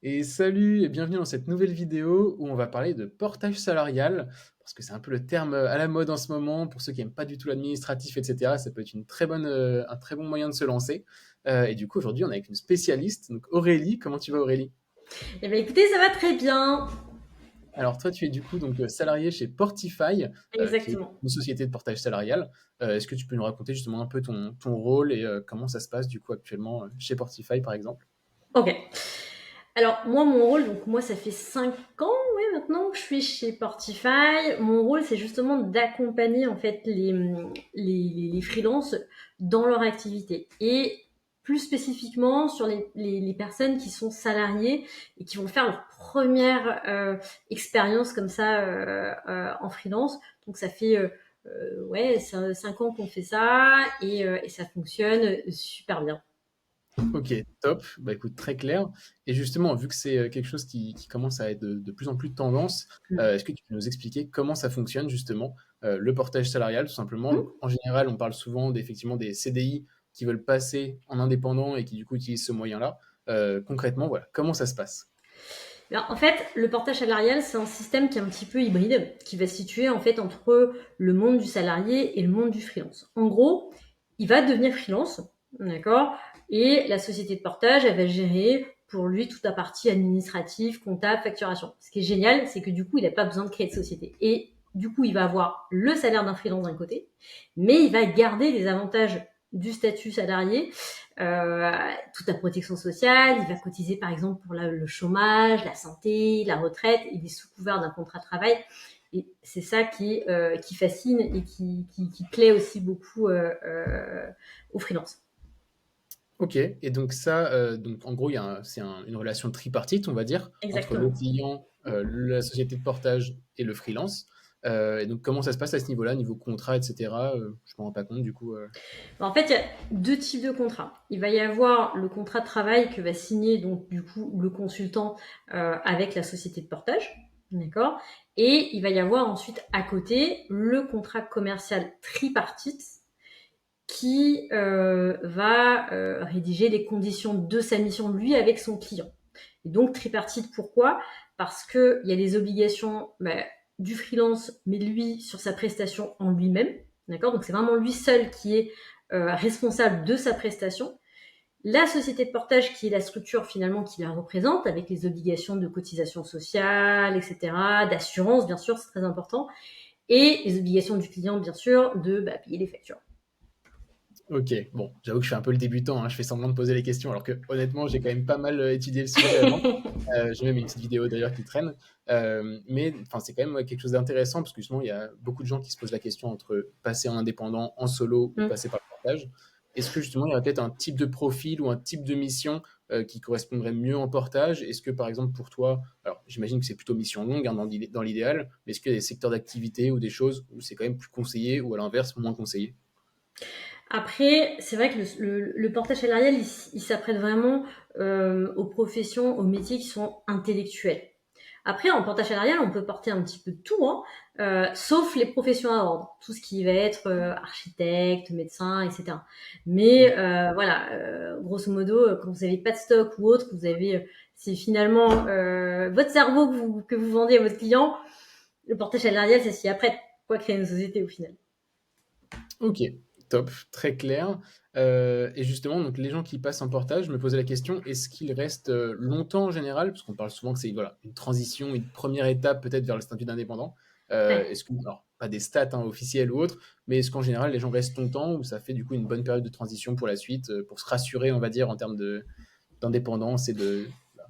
Et salut et bienvenue dans cette nouvelle vidéo où on va parler de portage salarial, parce que c'est un peu le terme à la mode en ce moment. Pour ceux qui n'aiment pas du tout l'administratif, etc., ça peut être un très bon moyen de se lancer. Et du coup, aujourd'hui, on est avec une spécialiste, donc Aurélie. Comment tu vas, Aurélie? Eh bien, écoutez, ça va très bien. Alors, toi, tu es du coup donc salariée chez Portify, qui est Exactement. une société de portage salarial. Est-ce que tu peux nous raconter justement un peu ton rôle et comment ça se passe du coup actuellement chez Portify, par exemple? Ok. Alors, moi, mon rôle, donc moi, ça fait 5 ans, ouais, maintenant que je suis chez Portify. Mon rôle, c'est justement d'accompagner, en fait, les freelances dans leur activité. Et plus spécifiquement sur les personnes qui sont salariées et qui vont faire leur première expérience comme ça en freelance. Donc, ça fait ouais, 5 ans qu'on fait ça et ça fonctionne super bien. Ok, top. Bah écoute, très clair. Et justement, vu que c'est quelque chose qui commence à être de plus en plus tendance, est-ce que tu peux nous expliquer comment ça fonctionne justement, le portage salarial, tout simplement? Donc, en général, on parle souvent d'effectivement des CDI qui veulent passer en indépendant et qui du coup utilisent ce moyen-là. Concrètement, voilà, comment ça se passe? Alors, en fait, le portage salarial, c'est un système qui est un petit peu hybride, qui va se situer en fait entre le monde du salarié et le monde du freelance. En gros, il va devenir freelance, d'accord, et la société de portage, elle va gérer pour lui toute la partie administrative, comptable, facturation. Ce qui est génial, c'est que du coup, il n'a pas besoin de créer de société. Et du coup, il va avoir le salaire d'un freelance d'un côté, mais il va garder les avantages du statut salarié, euh, toute la protection sociale, il va cotiser par exemple pour le chômage, la santé, la retraite, il est sous couvert d'un contrat de travail. Et c'est ça qui fascine et qui plaît aussi beaucoup aux freelances. Ok, et donc ça, donc en gros, une relation tripartite, on va dire, entre le Exactement. client, la société de portage et le freelance. Et donc comment ça se passe à ce niveau-là, niveau contrat, etc. Je me rends pas compte du coup. En fait, il y a deux types de contrats. Il va y avoir le contrat de travail que va signer donc du coup le consultant avec la société de portage, d'accord. Et il va y avoir ensuite à côté le contrat commercial tripartite qui va rédiger les conditions de sa mission, lui, avec son client. Et donc, tripartite, pourquoi? Parce qu'il y a les obligations du freelance, mais lui, sur sa prestation en lui-même. D'accord? Donc, c'est vraiment lui seul qui est responsable de sa prestation. La société de portage, qui est la structure finalement qui la représente, avec les obligations de cotisation sociale, etc., d'assurance, bien sûr, c'est très important, et les obligations du client, bien sûr, de payer les factures. Ok, bon, j'avoue que je suis un peu le débutant, hein, je fais semblant de poser les questions, alors que honnêtement, j'ai quand même pas mal étudié le sujet avant. J'ai même une petite vidéo d'ailleurs qui traîne. Mais enfin, c'est quand même ouais, quelque chose d'intéressant parce que justement, il y a beaucoup de gens qui se posent la question entre passer en indépendant, en solo ou Mm. passer par le portage. Est-ce que justement, il y aurait peut-être un type de profil ou un type de mission qui correspondrait mieux en portage? Est-ce que par exemple pour toi, alors j'imagine que c'est plutôt mission longue hein, dans l'idéal, mais est-ce qu'il y a des secteurs d'activité ou des choses où c'est quand même plus conseillé ou à l'inverse moins conseillé? Après, c'est vrai que le portage salarial, il s'apprête vraiment aux professions, aux métiers qui sont intellectuels. Après, en portage salarial, on peut porter un petit peu de tout, hein, sauf les professions à ordre, tout ce qui va être architecte, médecin, etc. Mais voilà, grosso modo, quand vous n'avez pas de stock ou autre, c'est finalement votre cerveau que vous vendez à votre client. Le portage salarial, ça s'y apprête. Quoi créer une société au final. Ok, top, très clair. Et justement, donc les gens qui passent en portage, je me posais la question, est-ce qu'ils restent longtemps en général? Parce qu'on parle souvent que c'est voilà, une transition, une première étape peut-être vers le statut d'indépendant. Ouais. Est-ce que, alors, pas des stats hein, officielles ou autres, mais est-ce qu'en général les gens restent longtemps ou ça fait du coup une bonne période de transition pour la suite, pour se rassurer, on va dire, en termes d'indépendance et de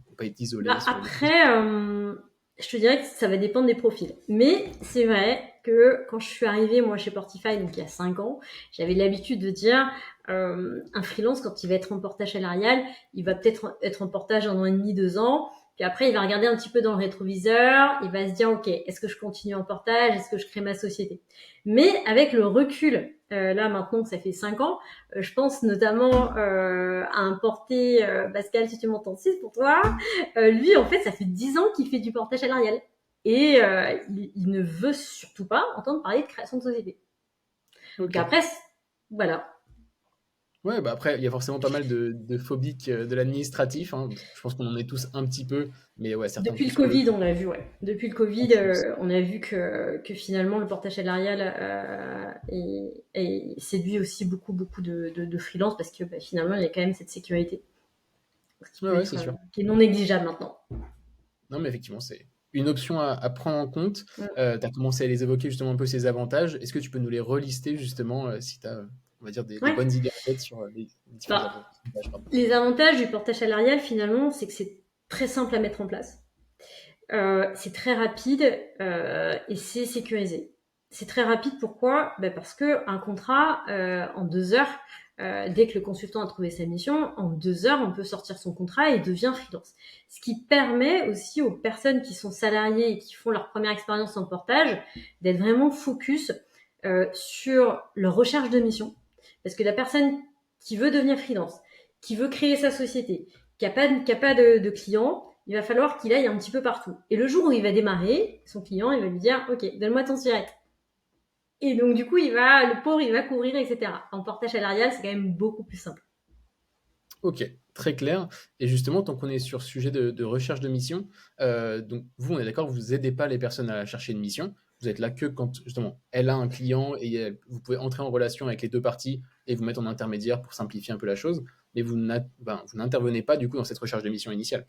ne pas être isolé, ce genre de choses? Après, je te dirais que ça va dépendre des profils. Mais c'est vrai que quand je suis arrivée, moi, chez Portify, donc il y a 5 ans, j'avais l'habitude de dire, un freelance, quand il va être en portage salarial, il va peut-être être en portage 1 an et demi, 2 ans. Puis après, il va regarder un petit peu dans le rétroviseur. Il va se dire, OK, est-ce que je continue en portage? Est-ce que je crée ma société? Mais avec le recul, là, maintenant que ça fait 5 ans, je pense notamment à un porté, Pascal, si tu m'entends, 6 pour toi. Lui, en fait, ça fait 10 ans qu'il fait du portage salarial. Et il ne veut surtout pas entendre parler de création de société. Donc Ok. après, voilà. Ouais, bah après, il y a forcément pas mal de phobiques de l'administratif, hein. Je pense qu'on en est tous un petit peu, mais ouais, certains Depuis le plus que Covid, d'autres. on l'a vu, ouais. Depuis le En Covid, plus. on a vu que finalement le portage salarial séduit aussi beaucoup de freelance parce que finalement il y a quand même cette sécurité, ce qui Ouais, peut ouais, être c'est sûr. qui est non négligeable maintenant. Non, mais effectivement, c'est une option à prendre en compte. Mm. Tu as commencé à les évoquer justement un peu ces avantages. Est-ce que tu peux nous les relister justement si tu as, on va dire, des Ouais. bonnes idées en tête sur les différents Bah, avantages, pardon. les avantages du portage salarial finalement, c'est que c'est très simple à mettre en place. C'est très rapide et c'est sécurisé. C'est très rapide, pourquoi? Parce que un contrat, en 2 heures, dès que le consultant a trouvé sa mission, en 2 heures, on peut sortir son contrat et il devient freelance. Ce qui permet aussi aux personnes qui sont salariées et qui font leur première expérience en portage d'être vraiment focus sur leur recherche de mission. Parce que la personne qui veut devenir freelance, qui veut créer sa société, qui a pas de clients, il va falloir qu'il aille un petit peu partout. Et le jour où il va démarrer, son client, il va lui dire, OK, donne-moi ton SIRET. Et donc, du coup, le pauvre, il va courir, etc. En portage salarial, c'est quand même beaucoup plus simple. Ok, très clair. Et justement, tant qu'on est sur ce sujet de recherche de mission, donc vous, on est d'accord, vous aidez pas les personnes à chercher une mission. Vous êtes là que quand justement elle a un client et vous pouvez entrer en relation avec les deux parties et vous mettre en intermédiaire pour simplifier un peu la chose. Mais vous n'intervenez pas du coup dans cette recherche de mission initiale.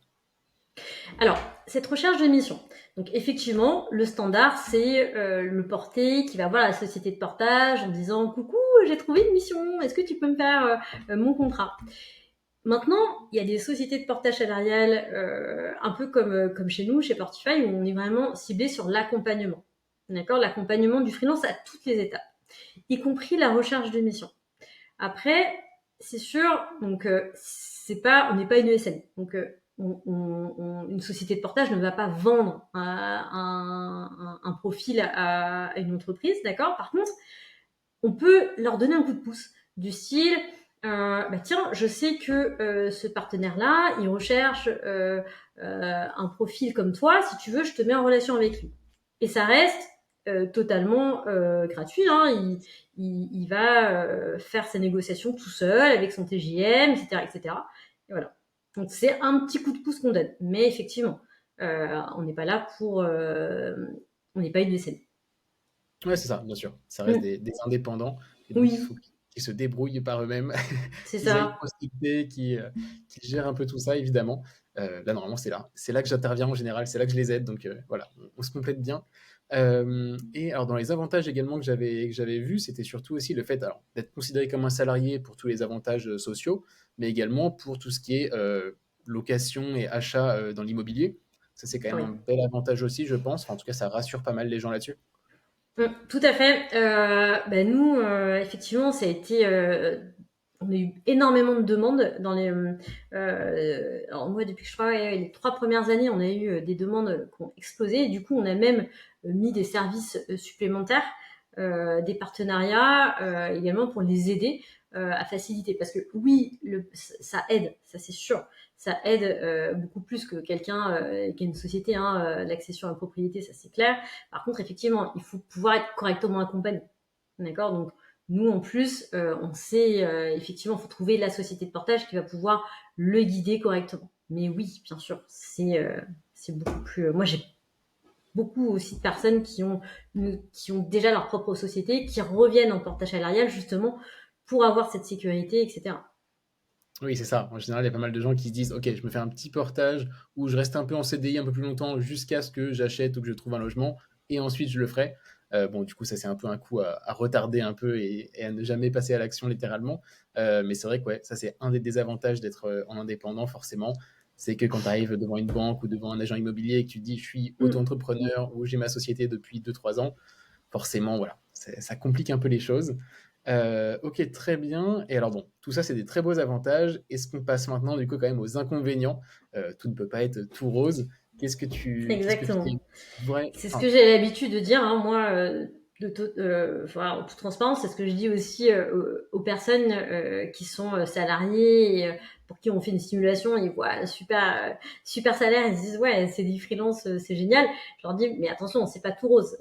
Alors, cette recherche de mission. Donc, effectivement, le standard, c'est le porté qui va voir la société de portage en disant, coucou, j'ai trouvé une mission, est-ce que tu peux me faire mon contrat? Maintenant, il y a des sociétés de portage salarial, un peu comme chez nous, chez Portify, où on est vraiment ciblé sur l'accompagnement. D'accord? L'accompagnement du freelance à toutes les étapes, y compris la recherche de mission. Après, c'est sûr, donc on n'est pas une ESN. Donc une société de portage ne va pas vendre un profil à une entreprise, d'accord? Par contre, on peut leur donner un coup de pouce du style tiens, je sais que ce partenaire-là, il recherche un profil comme toi. Si tu veux, je te mets en relation avec lui. Et ça reste totalement gratuit. Hein. Il va faire ses négociations tout seul avec son TJM, etc., etc. Et voilà. Donc c'est un petit coup de pouce qu'on donne. Mais effectivement, on n'est pas là on n'est pas une scène. Ouais, c'est ça, bien sûr. Ça reste Mm. des indépendants et donc il Oui, faut qu'ils se débrouillent par eux-mêmes, c'est qu'ils aillent ça. prospecter, qu'ils gèrent un peu tout ça, évidemment. Là, normalement, c'est là que j'interviens en général, c'est là que je les aide, donc voilà, on se complète bien. Et alors, dans les avantages également que j'avais vus, c'était surtout aussi le fait alors, d'être considéré comme un salarié pour tous les avantages sociaux, mais également pour tout ce qui est location et achat dans l'immobilier. Ça, c'est quand même Oui. un bel avantage aussi, je pense. Enfin, en tout cas, ça rassure pas mal les gens là-dessus. Tout à fait. Nous, effectivement, on a eu énormément de demandes dans alors moi, depuis que je travaille, les 3 premières années, on a eu des demandes qui ont explosé. Et du coup, on a même mis des services supplémentaires, des partenariats également pour les aider à faciliter. Parce que oui, ça aide, ça c'est sûr. Ça aide beaucoup plus que quelqu'un qui a une société, hein, l'accession à la propriété, ça c'est clair. Par contre, effectivement, il faut pouvoir être correctement accompagné. D'accord? Donc, nous, en plus, on sait, effectivement, il faut trouver la société de portage qui va pouvoir le guider correctement. Mais oui, bien sûr, c'est beaucoup plus. Moi, j'ai beaucoup aussi de personnes qui ont déjà leur propre société, qui reviennent en portage salarial justement pour avoir cette sécurité, etc. Oui, c'est ça. En général, il y a pas mal de gens qui se disent, OK, je me fais un petit portage ou je reste un peu en CDI un peu plus longtemps jusqu'à ce que j'achète ou que je trouve un logement et ensuite je le ferai. Bon, du coup, ça, c'est un peu un coup à retarder un peu et à ne jamais passer à l'action littéralement. Mais c'est vrai que ouais, ça, c'est un des désavantages d'être en indépendant, forcément. C'est que quand tu arrives devant une banque ou devant un agent immobilier et que tu dis, je suis Mm. auto-entrepreneur ou j'ai ma société depuis 2, 3 ans, forcément, voilà, ça complique un peu les choses. Ok, très bien. Et alors bon, tout ça, c'est des très beaux avantages. Est-ce qu'on passe maintenant, du coup, quand même aux inconvénients? Tout ne peut pas être tout rose. Qu'est-ce que tu Exactement. vrai, C'est ce que enfin, j'ai l'habitude de dire, hein, moi, en toute transparence, c'est ce que je dis aussi aux personnes qui sont salariées et pour qui on fait une simulation, ils voient un super salaire, ils se disent ouais, c'est du freelance, c'est génial. Je leur dis mais attention, c'est pas tout rose,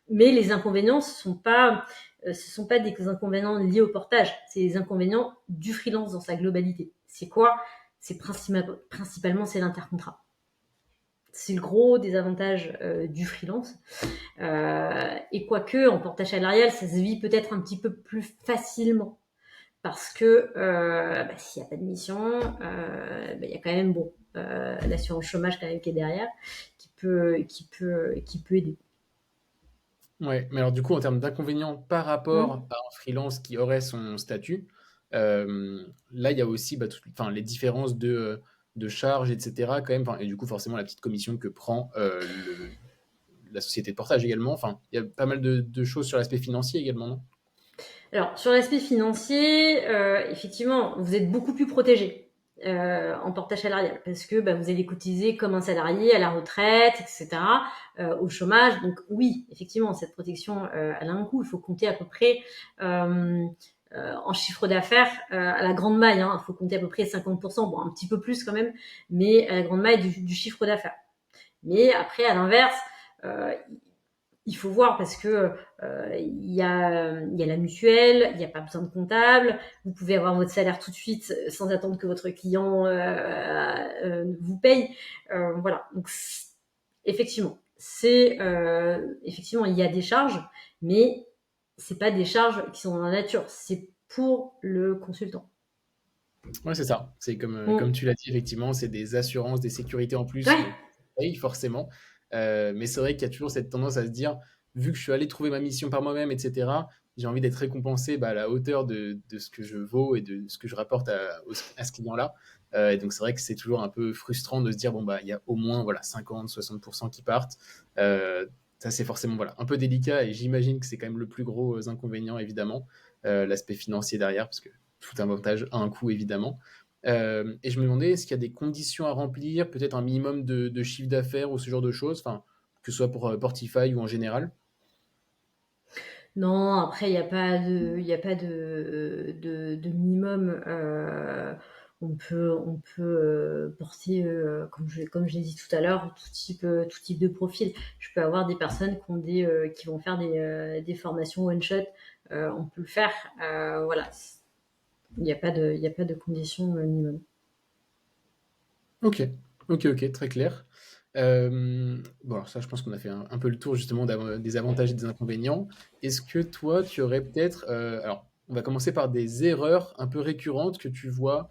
mais les inconvénients sont pas ce ne sont pas des inconvénients liés au portage, c'est les inconvénients du freelance dans sa globalité. C'est quoi? C'est principalement c'est l'intercontrat. C'est le gros des avantages du freelance. Et quoique, en portage salarial, ça se vit peut-être un petit peu plus facilement. Parce que s'il n'y a pas de mission, il y a quand même l'assurance chômage quand même qui est derrière, qui peut aider. Ouais, mais alors du coup, en termes d'inconvénients par rapport Mmh. à un freelance qui aurait son statut, là, il y a aussi enfin, les différences de charges, etc. quand même, enfin, et du coup, forcément, la petite commission que prend la société de portage également. Enfin, il y a pas mal de choses sur l'aspect financier également, non? Alors, sur l'aspect financier, effectivement, vous êtes beaucoup plus protégé en portage salarial parce que vous allez cotiser comme un salarié à la retraite, etc., au chômage. Donc oui, effectivement, cette protection, elle a un coût. Il faut compter à peu près en chiffre d'affaires à la grande maille. Il faut compter à peu près 50%, bon, un petit peu plus quand même, mais à la grande maille du chiffre d'affaires. Mais après, à l'inverse, euh, il faut voir parce que il y a la mutuelle, il n'y a pas besoin de comptable, vous pouvez avoir votre salaire tout de suite sans attendre que votre client vous paye. Voilà. Donc effectivement, effectivement il y a des charges, mais c'est pas des charges qui sont dans la nature, c'est pour le consultant. Ouais, c'est ça. C'est comme Mm. tu l'as dit, effectivement, c'est des assurances, des sécurités en plus, Ouais. donc on paye forcément. Mais c'est vrai qu'il y a toujours cette tendance à se dire, vu que je suis allé trouver ma mission par moi-même, etc., j'ai envie d'être récompensé à la hauteur de ce que je vaux et de ce que je rapporte à ce client-là. Et donc c'est vrai que c'est toujours un peu frustrant de se dire, bon, il y a au moins voilà, 50-60% qui partent. Ça, c'est forcément voilà, un peu délicat et j'imagine que c'est quand même le plus gros inconvénient, évidemment, l'aspect financier derrière, parce que tout avantage a un coût, évidemment. Et je me demandais, est-ce qu'il y a des conditions à remplir, peut-être un minimum de chiffre d'affaires ou ce genre de choses, enfin, que ce soit pour Portify ou en général? Non, après, il y a pas de minimum. On peut porter, comme je l'ai dit tout à l'heure, tout type de profil. Je peux avoir des personnes qui vont faire des formations one shot. On peut le faire. Voilà. Il y a pas de condition minimum. Ok, ok, très clair. Bon, alors ça, je pense qu'on a fait un peu le tour justement des avantages et des inconvénients. Est-ce que toi, tu aurais peut-être, alors, on va commencer par des erreurs un peu récurrentes que tu vois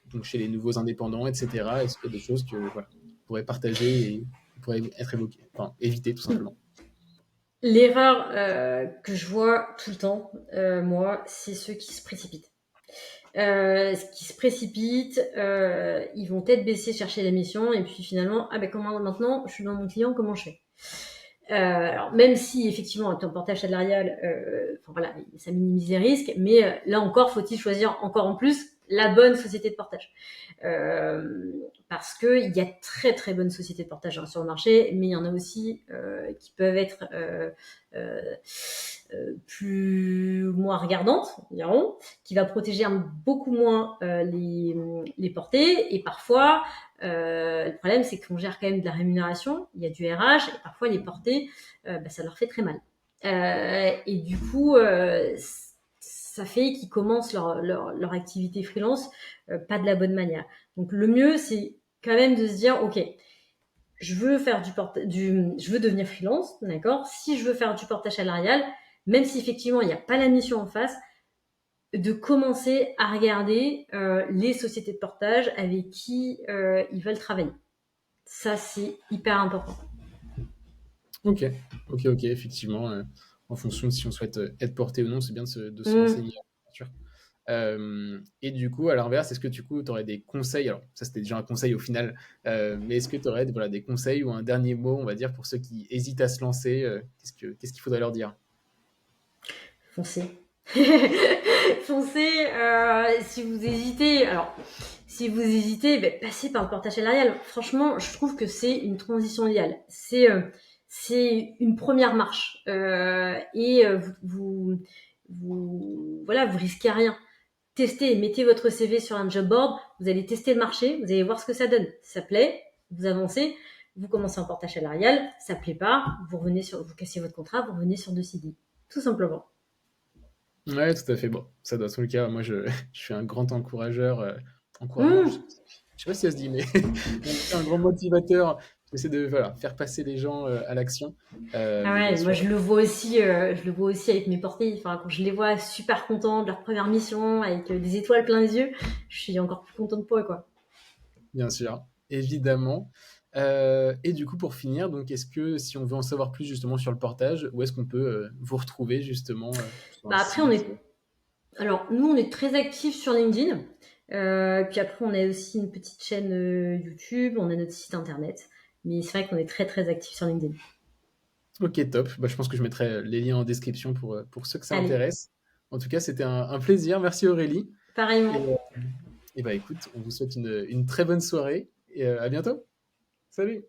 donc chez les nouveaux indépendants, etc. Est-ce qu'il y a des choses que voilà, tu pourrais partager et qui pourraient être évoquées, enfin, éviter tout simplement. L'erreur que je vois tout le temps, moi, c'est ceux qui se précipitent. Qui se précipitent, ils vont tête baissée chercher la mission et puis finalement, ah ben comment maintenant, je suis dans mon client, comment je fais? Alors même si effectivement avec un portage salarial, enfin voilà, ça minimise les risques, mais là encore faut-il choisir encore en plus la bonne société de portage. Parce que il y a très très bonnes sociétés de portage sur le marché, mais il y en a aussi qui peuvent être euh, plus moins regardantes, dirons, qui va protéger beaucoup moins les portées. Et parfois, le problème, c'est qu'on gère quand même de la rémunération, il y a du RH, et parfois les portées, ça leur fait très mal. Et du coup, ça fait qu'ils commencent leur activité freelance pas de la bonne manière. Donc le mieux, c'est quand même de se dire, ok, je veux faire je veux devenir freelance, d'accord. Si je veux faire du portage salarial, même si effectivement il n'y a pas la mission en face, de commencer à regarder les sociétés de portage avec qui ils veulent travailler. Ça, c'est hyper important. Ok, ok, effectivement, en fonction de si on souhaite être porté ou non, c'est bien de se Mmh. renseigner, bien sûr. Et du coup, à l'inverse, est-ce que tu aurais des conseils? Alors, ça, c'était déjà un conseil au final, mais est-ce que tu aurais voilà, des conseils ou un dernier mot, on va dire, pour ceux qui hésitent à se lancer? Qu'est-ce qu'il faudrait leur dire? Foncez. Foncez. Si vous hésitez, alors si vous hésitez, passez par le portage salarial. Franchement, je trouve que c'est une transition idéale. C'est une première marche et voilà, vous risquez rien. Testez, mettez votre CV sur un job board. Vous allez tester le marché, vous allez voir ce que ça donne. Ça plaît, vous avancez. Vous commencez en portage salarial, ça plaît pas, vous cassez votre contrat, vous revenez sur 2 CDI. Tout simplement. Ouais, tout à fait. Bon, ça dans tous les cas, moi, je suis un grand encourageur, encourageur, Mmh. je sais pas si ça se dit, mais en tout cas, un grand motivateur. J'essaie de voilà, faire passer les gens à l'action. Ah Mais bien ouais, moi sûr, je le vois aussi avec mes portés. Enfin, quand je les vois super contents de leur première mission, avec des étoiles plein les yeux, je suis encore plus contente pour eux, quoi. bien sûr, évidemment. Et du coup, pour finir, donc, est-ce que si on veut en savoir plus justement sur le portage, où est-ce qu'on peut vous retrouver justement sur un Bah après, on site? est, alors nous, on est très actifs sur LinkedIn. Puis après, on a aussi une petite chaîne YouTube, on a notre site internet. Mais c'est vrai qu'on est très très actifs sur LinkedIn. Ok, top. Bah, je pense que je mettrai les liens en description pour ceux que ça Allez, intéresse. En tout cas, c'était un plaisir. Merci Aurélie. Et, pareillement. et bah écoute, on vous souhaite une très bonne soirée et à bientôt. Salut!